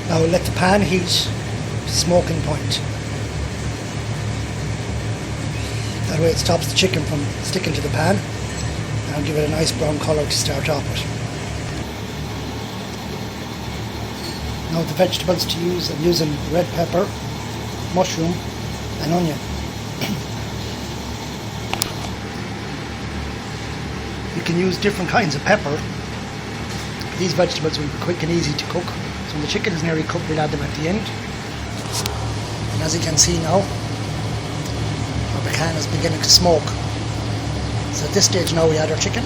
Now let the pan heat to smoking point. That way it stops the chicken from sticking to the pan and give it a nice brown colour to start off with. Now the vegetables to use, I'm using red pepper, mushroom and onion. You can use different kinds of pepper. These vegetables will be quick and easy to cook. So when the chicken is nearly cooked, we'll add them at the end. And as you can see now, the can is beginning to smoke. So at this stage now we add our chicken.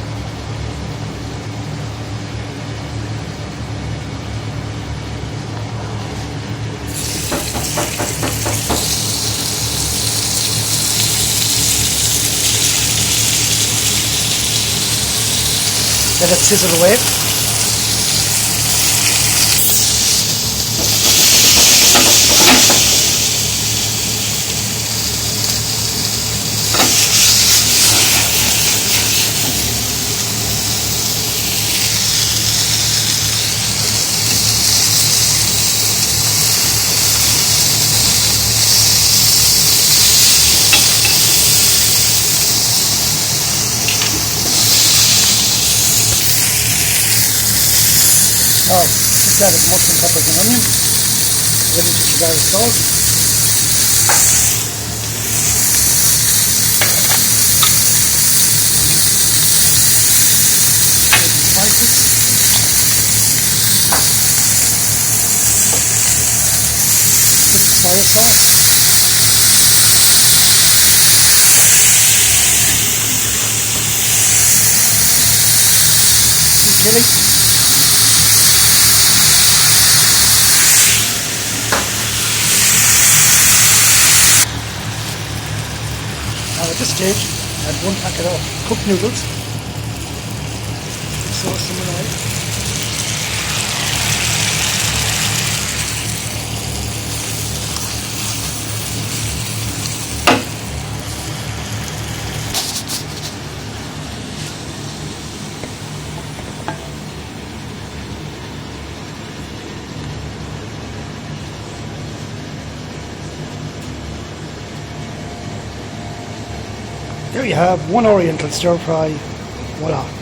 Let it sizzle away. Now, just added mushroom, peppers and onion, a little bit of garlic salt. Spices. Soy sauce. Chili. Now at this stage, add 1 packet of cooked noodles. Sauce them in oil. There you have one Oriental stir fry. Voila.